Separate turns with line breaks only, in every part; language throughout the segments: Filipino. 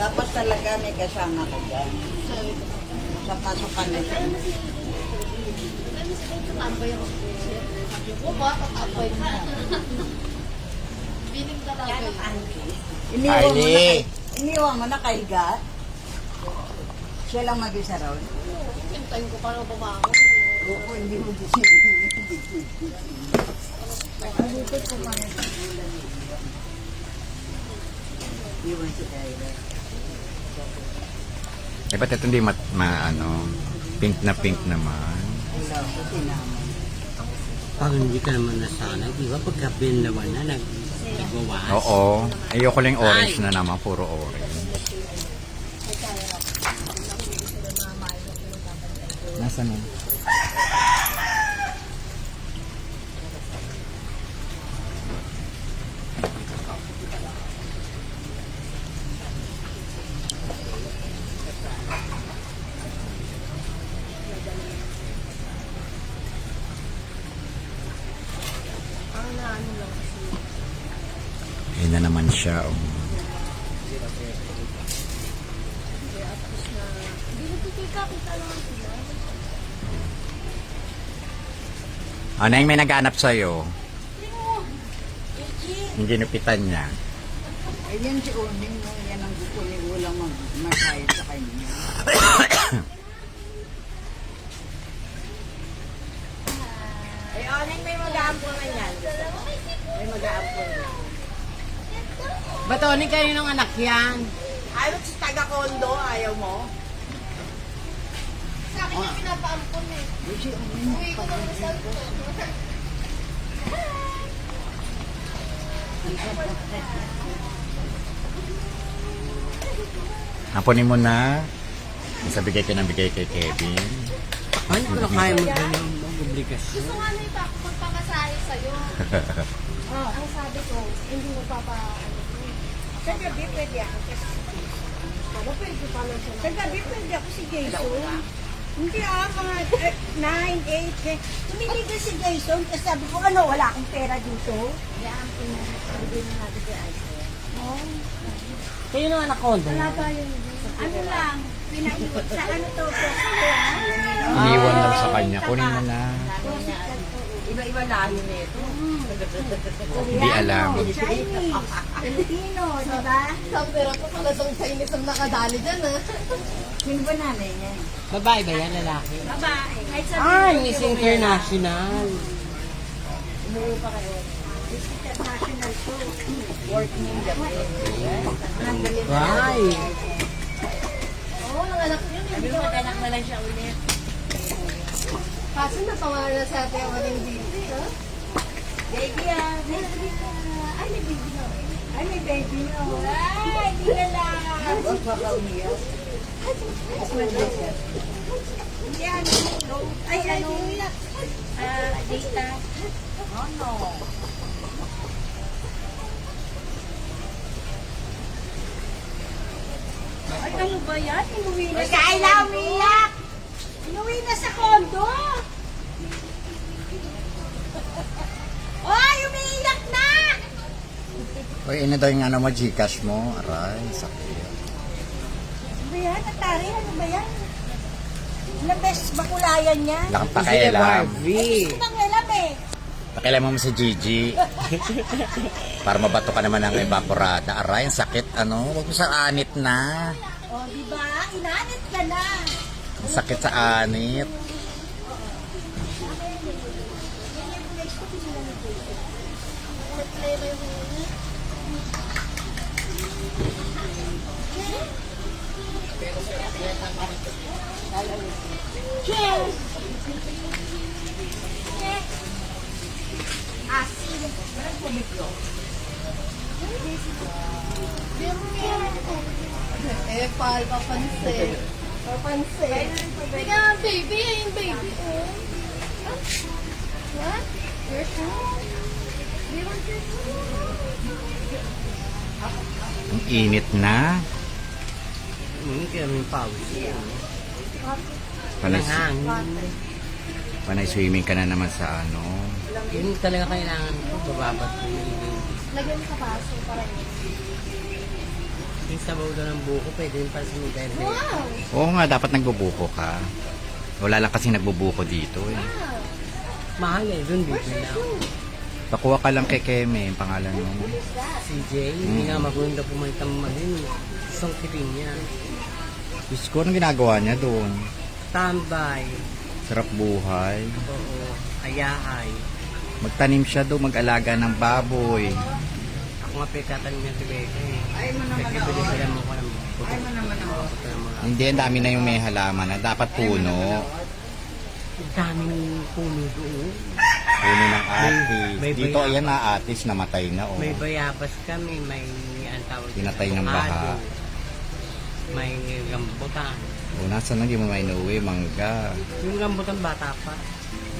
Tapos talaga may kasama ka dyan. Sa pasukan na siya.
Tambay ako. Sabi ko ba, tatambay mo. Biling talaga yun.
Iniwan mo na kahiga. Siya lang mag-isa raw.
Hintayin ko parang bumangon.
Oo, hindi mo gising. Ang bukod ko mga iwan si Kyra.
Eh, ba't ito hindi pink na pink naman?
Wala ko sinama.
Pag hindi ka naman nasanay, di ba? Pagka binlawan na, nagwawas.
Oo. Ayoko lang yung orange na naman. Puro orange. Nasaan na? Ayun na naman siya. Oh. Ano yung may nag-aanap sa'yo? Yung ginupitan niya.
Ayan si Uning mo. Yan ang gusto ni Ulang mag-masayad sa kanya.
Ay, Oning, may mag-aampunan yan. May mag-aampunan.
Ba't Oning kayo ng anak yan?
Ayaw sa taga-kondo, ayaw mo? Sa akin yung pinapaampun eh.
Si Uning mo.
Uwi ko ng Rizal ko.
Ampunin mo na. Isa bigay ka ng bigay kay Kevin.
Ay, kung kaya mo ganyan, mag-obligasyon.
Gusto nga na iba magpakasahe sa'yo. Ang sabi ko, hindi mo sa gabi pwede ako kasi pwede pala siya. Sa gabi pwede ako si Jason. Hindi mga 9, 8, 10. Tumiligan si Jason kasi sabi ko, wala akong pera dito. Yan, pinabigay na natin kay Aisha.
Kayo ng anak ko,
Wala tayo. Ano lang, pinaiwan sa to po.
Iniwan lang sa kanya. Kunin mo na.
Iba-iba lahi nito.
Hindi alam.
Chinese, Filipino, di ba? Pero po pala sa Chinese ang nakadali dyan, ha?
Sino ba nanay niya?
babae ba yan, lalaki?
Babae. Kahit sa
Ay, Miss International.
Umuwi pa kayo. It's international show. Working in Japan. Nanggaling na.
Ay,
Oo, nanganak yun. Sabi mo, mag-anak na lang siya ulit. Kaso natawa na sa atin ang ating baby, ha?
Baby ah.
Ay, may baby na.
Ay, may baby na.
Ay, hindi ka lang.
Huwag pa ka umiyak.
Hindi, ano? Ay, ano? Data.
Oh no.
Ay, ano ba yan? Inuwi na sa
Kaya na umiyak.
Inuwi na sa kondo. Ay, umiiyak na!
Uy, ina daw yung mo, Gcash mo. Aray, sakit.
Ano ba yan? Atari, ano ba yan? Ilang beses bakulayan niya?
Wala kang
sila
pakialam.
Barbie.
Gusto bang alam eh?
Pakialam mo si Gigi. Para mabato ka naman ng evaporada. Aray, ang sakit. Huwag mo sa anit na.
O, di ba? Inanit ka na.
Ang sakit sa anit.
Cheers! Asin. Parang pumiklo. Eh, pal, papansin. Papansin. Teka, baby. Ayun, baby. Oh. What? Your phone? Do you want your phone?
Ang init na.
Kaya may pawis.
Panay,
Hangin.
panay swimming ka na naman sa
Yun talaga kailangan ko, bababat ko.
Lagyan mo sa baso para yun.
Yung sabaw daw ng buko, pwede rin para sa mga berde.
Wow!
Oo nga, dapat nagbubuko ka. Wala lang kasi nagbubuko dito eh.
Wow!
Mahal eh, doon bibili na ako.
Pakuha ka lang kay Keme, yung pangalan mo.
CJ, hindi nga maganda pumunta mo din. Isang tipin niya.
Diyos ko, anong ginagawa niya doon?
Tambay.
Sarap buhay.
Oo. Ayahay.
Magtanim siya doon, mag-alaga ng baboy.
Ako nga pinagtatanim niya si Becca eh.
Ay mo naman ako.
Bibili mo ko ng
Ay mo naman ako.
Hindi, ang dami na yung may halaman na dapat puno.
Ang daming puno doon.
Puno ng atis.
May
Dito,
bayabas.
ayan na atis, namatay na oh.
May bayabas kami, may ang tawag dito,
Pinatay ng
avocado.
baha.
May rambutan.
O, nasa na, di mo may inuwi, mangga.
Yung rambutan bata pa.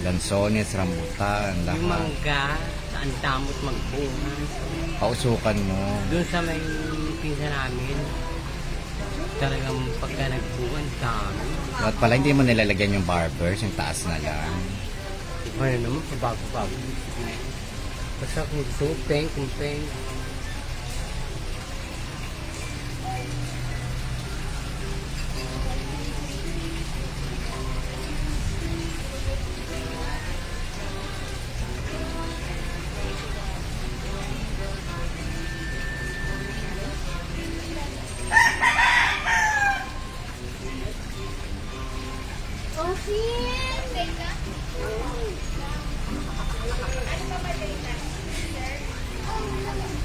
Lansones, rambutan,
Yung
lahat.
mangga, ang damot magbunga.
Pausukan mo.
Doon sa may pinsa namin, talagang pagka nagbunga, ang dami.
At pala hindi mo nilalagyan yung barbers, yung taas na lang.
Ano naman, pabago-bago. Basta kung gusto mo, peng.
Osin! Teka.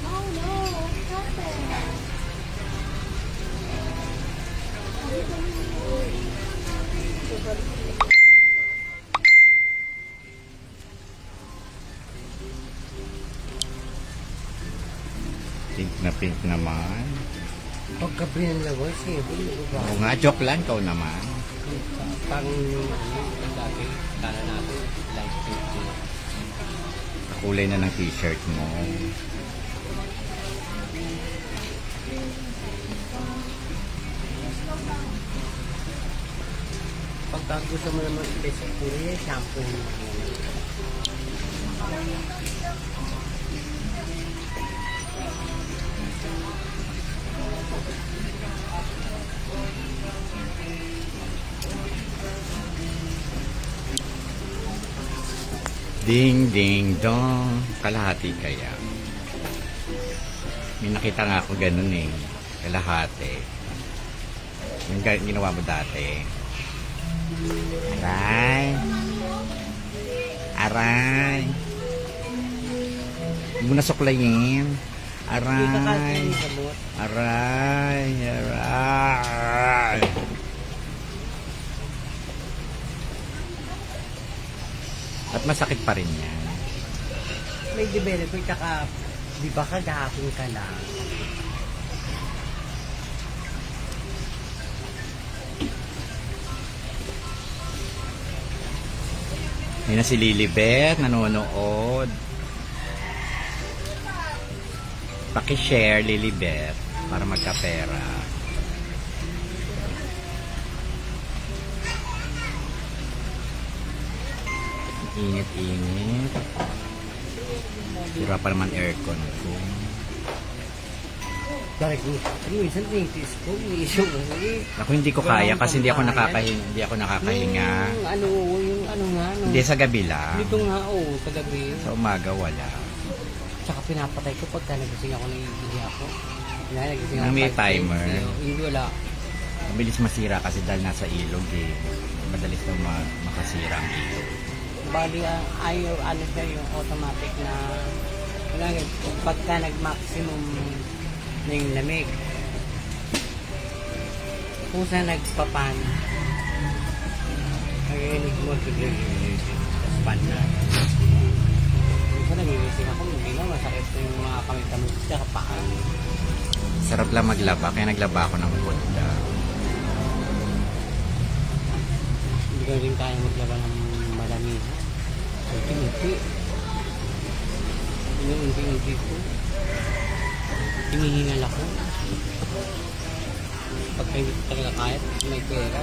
Oh no, what happened?
Pink naman.
Pagka pinalawas, siyempre, ba?
Oo nga, joke lang, ikaw naman.
Pang ang dati, kala natin, light pink.
Kulay na ng t-shirt mo.
Pagka gusto mo naman special kulay, shampoo mo.
Ding, ding, dong. Kalahati kaya. May nakita nga ako ganun eh. Kalahati. Yung ginawa mo dati. Aray. Aray. Huwag mo nasuklayin.
Hindi ka kasi
Aray.
yung gamot.
Aray. Aray. At masakit pa rin yan.
May developer, tsaka, di ba kagahapon ka lang?
Yun na si Lilibet, nanonood. Paki-share, Lilibet, para magkapera. Init-init. Sira pa naman aircon ko.
Bakit minsan tinitis ko, iniisip ko eh.
Ako hindi ko kaya kasi hindi ako nakakahinga.
Yung ano nga, no?
Hindi sa gabi lang.
Dito nga, sa gabi.
Sa umaga wala.
Tsaka pinapatay ko pagka nagising ako, naiihi ako. Kaya nagising
Nang may
5
timer.
Hindi wala.
Mabilis masira kasi dahil nasa ilog eh. Madalis na makasira ang ilog.
Bali, ayaw, ano siya, yung automatic na, pagka nag-maximum na yung lamig, kung saan nagpapan, naginig mo, biglang tapos pan na. Minsan nagigising ako, hindi na, masakit yung mga kamay-kamay sa kapaan.
Sarap lang maglaba, kaya naglaba ako ng punta.
Hindi ko rin kaya maglaba ng malamig. Unti-unti. Unti-unti ko. Hinihingal ako. Pagka hindi ko talaga kaya, may pera.